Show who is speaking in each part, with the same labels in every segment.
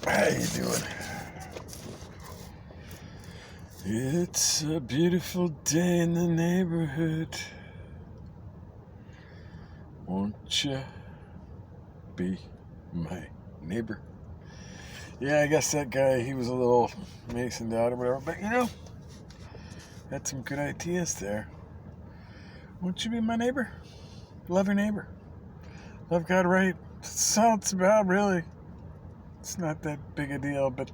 Speaker 1: How you doing? It's a beautiful day in the neighborhood. Won't you be my neighbor? Yeah, I guess that guy, he was a little Masoned out or whatever, but had some good ideas there. Won't you be my neighbor? Love your neighbor. Love God right. That's all it's about, really. It's not that big a deal, but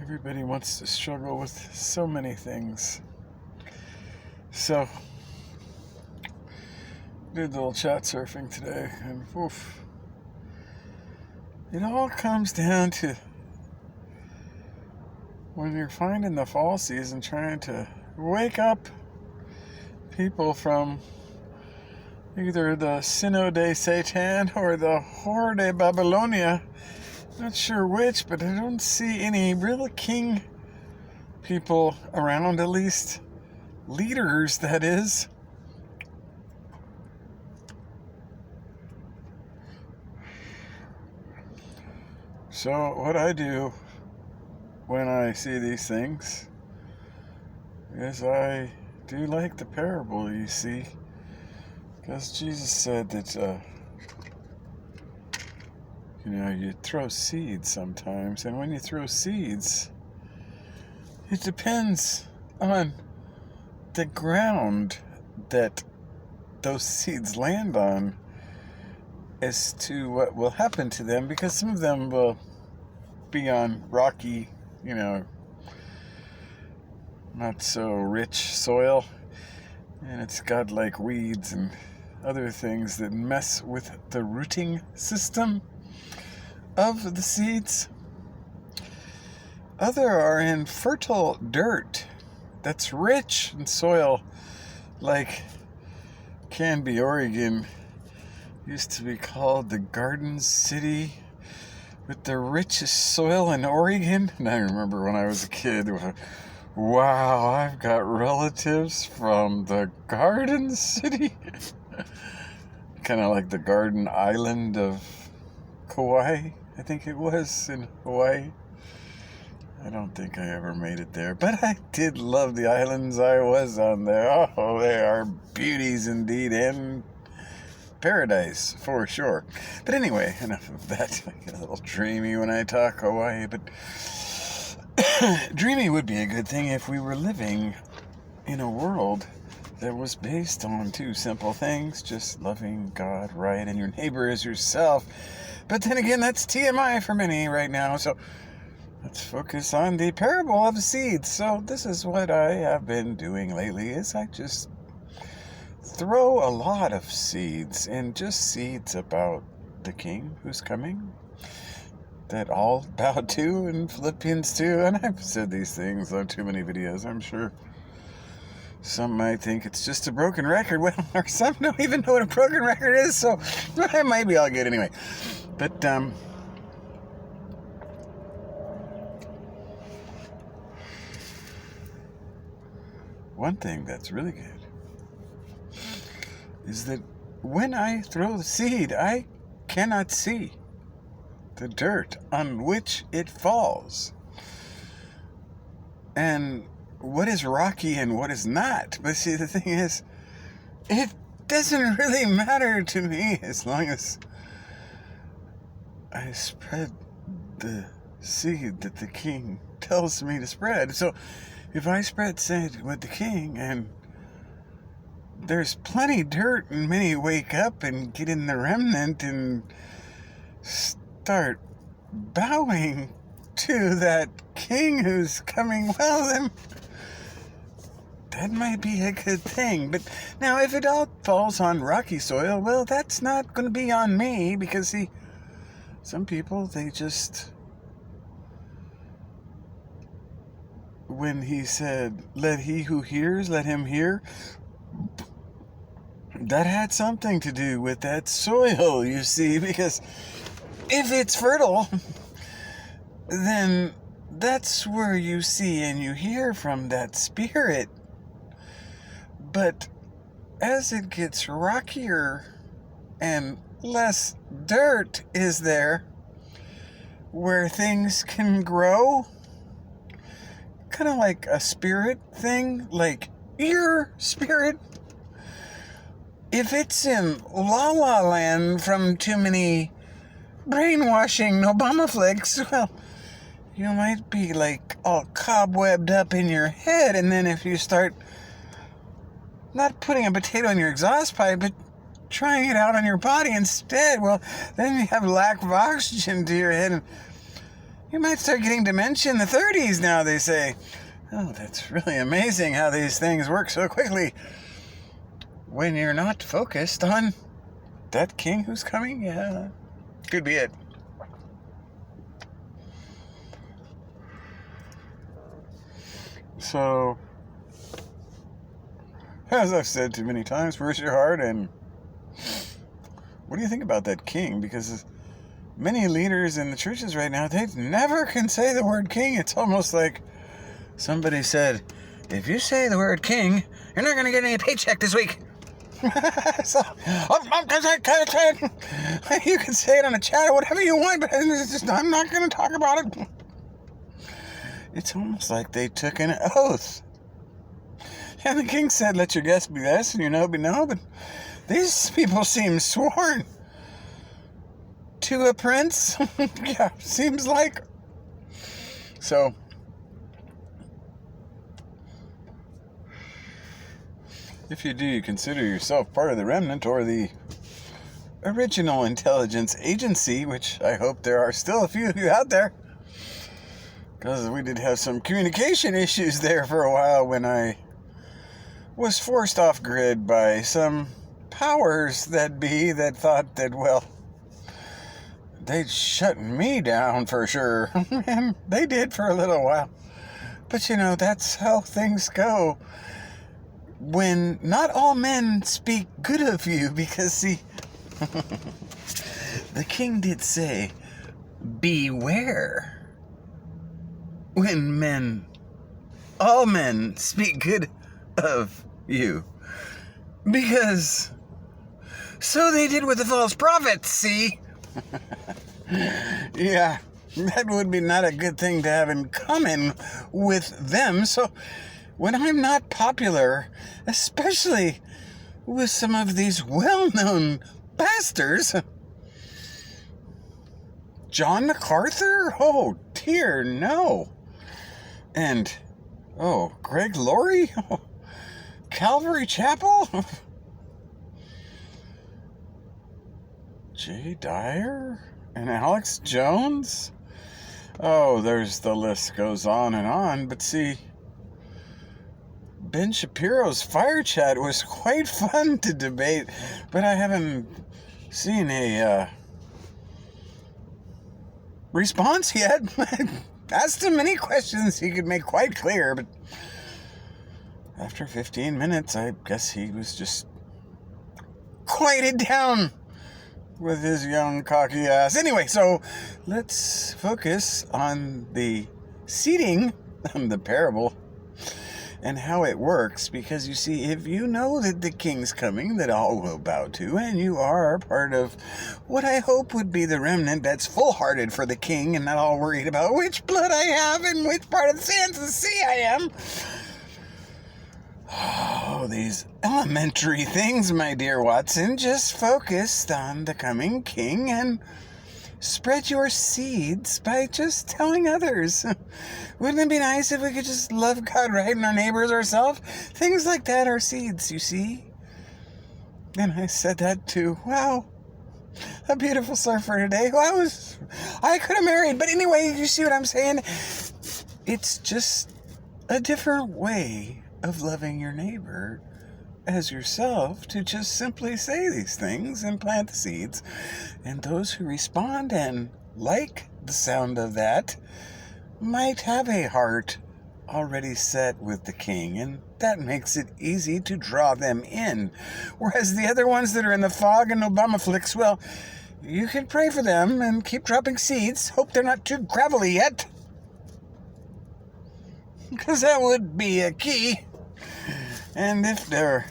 Speaker 1: everybody wants to struggle with so many things. So, did a little chat surfing today, and oof. It all comes down to when you're finding the fall season, trying to wake up people from either the Sino de Satan or the Horde de Babylonia. Not sure which, but I don't see any real king people around, at least leaders, that is. So what I do when I see these things is I do like the parable, you see, because Jesus said that you throw seeds sometimes, and when you throw seeds, it depends on the ground that those seeds land on as to what will happen to them, because some of them will be on rocky, not so rich soil, and it's got like weeds and other things that mess with the rooting system of the seeds. Other are in fertile dirt that's rich in soil, like Canby, Oregon used to be called the Garden City with the richest soil in Oregon. And I remember when I was a kid, wow, I've got relatives from the Garden City. Kind of like the Garden Island of Kauai, I think it was, in Hawaii. I don't think I ever made it there, but I did love the islands I was on there. Oh, they are beauties indeed, and paradise for sure. But anyway, enough of that. I get a little dreamy when I talk Hawaii, but dreamy would be a good thing if we were living in a world that was based on two simple things: just loving God right and your neighbor as yourself. But then again, that's TMI for many right now, so let's focus on the parable of the seeds. So this is what I have been doing lately, is I just throw a lot of seeds, and just seeds about the King who's coming, that all bow to in Philippians 2. And I've said these things on too many videos, I'm sure. Some might think it's just a broken record. Well, or some don't even know what a broken record is, so it might be all good anyway. But, one thing that's really good is that when I throw the seed, I cannot see the dirt on which it falls, and what is rocky and what is not. But see, the thing is, it doesn't really matter to me as long as I spread the seed that the King tells me to spread. So if I spread seed with the King, and there's plenty dirt, and many wake up and get in the remnant and start bowing to that King who's coming, well, then that might be a good thing. But now, if it all falls on rocky soil, well, that's not going to be on me, because see, some people, they just, when he said, let he who hears, let him hear, that had something to do with that soil, you see, because if it's fertile, then that's where you see and you hear from that Spirit. But as it gets rockier and less dirt is there, where things can grow. Kind of like a spirit thing, like your spirit. If it's in La La Land from too many brainwashing Obama flicks, well, you might be like all cobwebbed up in your head, and then if you start not putting a potato in your exhaust pipe, but trying it out on your body instead, well, then you have lack of oxygen to your head, and you might start getting dementia in the 30s now, they say. Oh, that's really amazing how these things work so quickly when you're not focused on that king who's coming. Yeah, could be it. So, as I've said too many times, where's your heart, and what do you think about that king? Because many leaders in the churches right now, they never can say the word king. It's almost like somebody said, if you say the word king, you're not going to get any paycheck this week. So, you can say it on a chat or whatever you want, but it's just, I'm not going to talk about it. It's almost like they took an oath. And the king said, let your yes be yes and your no be no, but these people seem sworn to a prince. Yeah, seems like. So, if you do, you consider yourself part of the remnant or the original intelligence agency, which I hope there are still a few of you out there, because we did have some communication issues there for a while when I was forced off grid by some powers that be that thought that, well, they'd shut me down for sure. And they did for a little while. But you know, that's how things go when not all men speak good of you, because see, the king did say, beware when all men speak good of you, because so they did with the false prophets, see? Yeah, that would be not a good thing to have in common with them. So when I'm not popular, especially with some of these well-known pastors, John MacArthur? Oh, dear, no. And, oh, Greg Laurie? Oh, Calvary Chapel? Jay Dyer? And Alex Jones? Oh, the list goes on and on. But see, Ben Shapiro's Fire Chat was quite fun to debate, but I haven't seen a response yet. Asked him many questions he could make quite clear, but after 15 minutes, I guess he was just quieted down with his young cocky ass. Anyway, so let's focus on the seating, the parable, and how it works, because you see, if you know that the king's coming, that all will bow to, and you are part of what I hope would be the remnant that's full-hearted for the king and not all worried about which blood I have and which part of the sands of the sea I am. Oh, these elementary things, my dear Watson. Just focus on the coming king and spread your seeds by just telling others. Wouldn't it be nice if we could just love God right and our neighbors ourselves? Things like that are seeds, you see. And I said that too. Wow. A beautiful surfer today. I could have married. But anyway, you see what I'm saying? It's just a different way of loving your neighbor as yourself, to just simply say these things and plant the seeds. And those who respond and like the sound of that might have a heart already set with the king, and that makes it easy to draw them in. Whereas the other ones that are in the fog and Obama flicks, well, you can pray for them and keep dropping seeds. Hope they're not too gravelly yet, because that would be a key. And if they're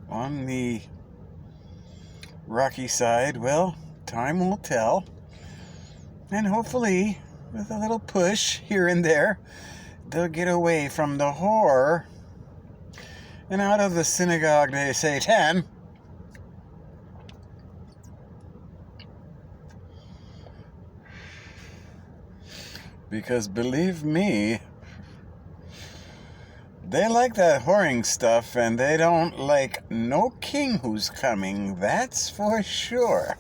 Speaker 1: on the rocky side, well, time will tell. And hopefully, with a little push here and there, they'll get away from the whore and out of the synagogue de Satan. Because believe me, they like that whoring stuff, and they don't like no king who's coming, that's for sure.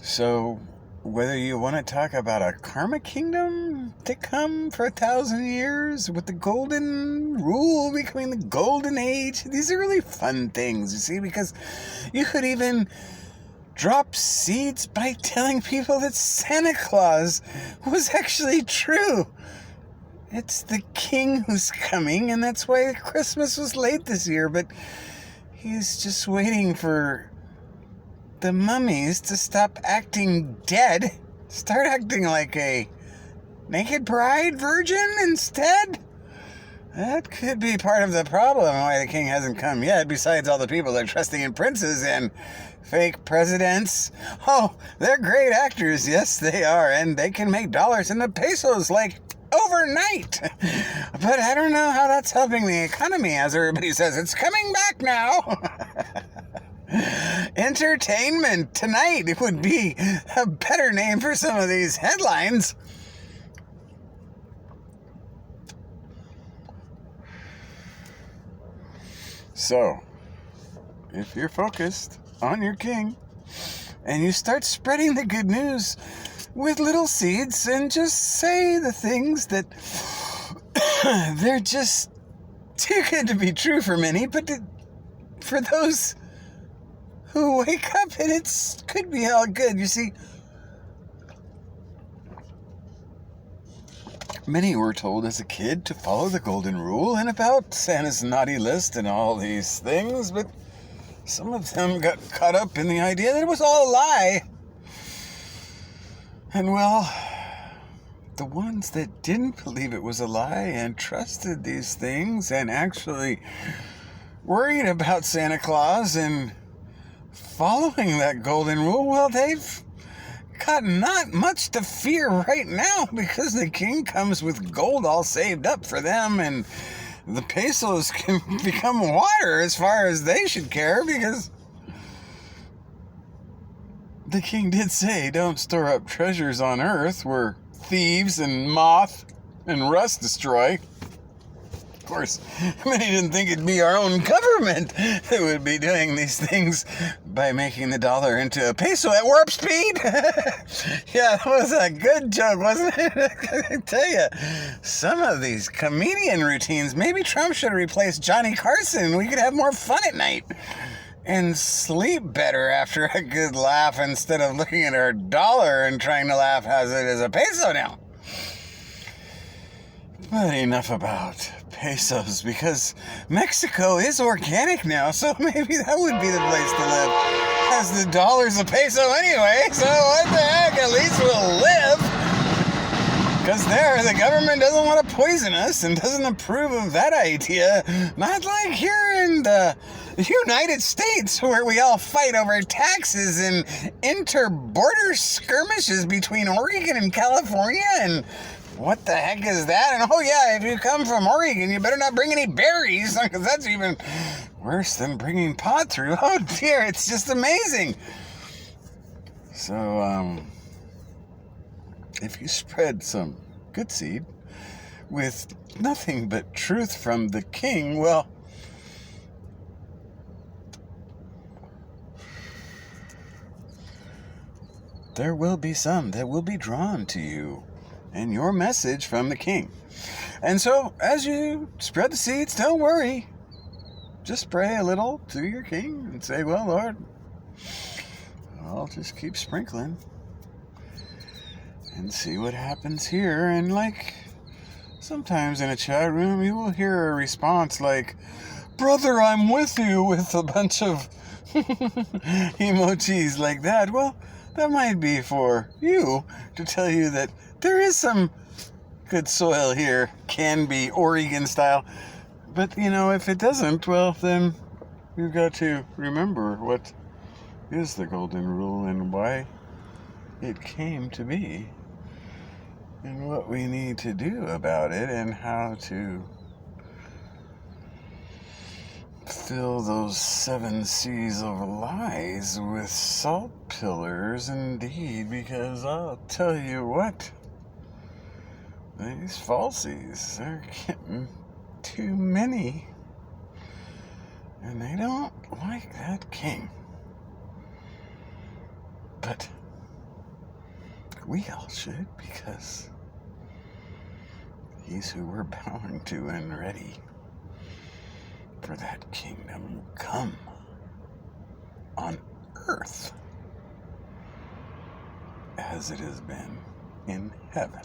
Speaker 1: So, whether you want to talk about a karma kingdom to come for 1,000 years with the golden rule becoming the golden age, these are really fun things, you see, because you could even drop seeds by telling people that Santa Claus was actually true. It's the king who's coming, and that's why Christmas was late this year, but he's just waiting for the mummies to stop acting dead, start acting like a naked bride virgin instead. That could be part of the problem why the king hasn't come yet, besides all the people that are trusting in princes and fake presidents. Oh, they're great actors, yes they are, and they can make dollars in the pesos like overnight. But I don't know how that's helping the economy, as everybody says. It's coming back now. Entertainment tonight, it would be a better name for some of these headlines. So, if you're focused on your king and you start spreading the good news with little seeds and just say the things that they're just too good to be true for many, but for those who wake up and it could be all good. You see, many were told as a kid to follow the golden rule and about Santa's naughty list and all these things, but some of them got caught up in the idea that it was all a lie. And well, the ones that didn't believe it was a lie and trusted these things and actually worried about Santa Claus and following that golden rule, well, they've got not much to fear right now, because the king comes with gold all saved up for them, and the pesos can become water as far as they should care, because the king did say, don't store up treasures on earth where thieves and moth and rust destroy. Of course, many didn't think it'd be our own government that would be doing these things by making the dollar into a peso at warp speed. Yeah, that was a good joke, wasn't it? I tell you, some of these comedian routines, maybe Trump should replace Johnny Carson. We could have more fun at night and sleep better after a good laugh instead of looking at our dollar and trying to laugh as it is a peso now. But enough about pesos, because Mexico is organic now, so maybe that would be the place to live, as the dollar's a peso anyway, so what the heck, at least we'll live, because there the government doesn't want to poison us and doesn't approve of that idea, not like here in the United States, where we all fight over taxes and inter-border skirmishes between Oregon and California, and what the heck is that? And oh yeah, if you come from Oregon, you better not bring any berries, because that's even worse than bringing pot through. Oh dear, it's just amazing. So, if you spread some good seed with nothing but truth from the king, well, there will be some that will be drawn to you and your message from the king. And so, as you spread the seeds, don't worry. Just pray a little to your king and say, well, Lord, I'll just keep sprinkling and see what happens here. And like, sometimes in a chat room, you will hear a response like, brother, I'm with you, with a bunch of emojis like that. Well, that might be for you to tell you that there is some good soil here, can be Oregon style. But, you know, if it doesn't, well, then you've got to remember what is the golden rule and why it came to be, and what we need to do about it, and how to fill those 7 seas of lies with salt pillars indeed, because I'll tell you what, these falsies are getting too many, and they don't like that king. But we all should, because he's who we're bowing to and ready for that kingdom come on earth as it has been in heaven.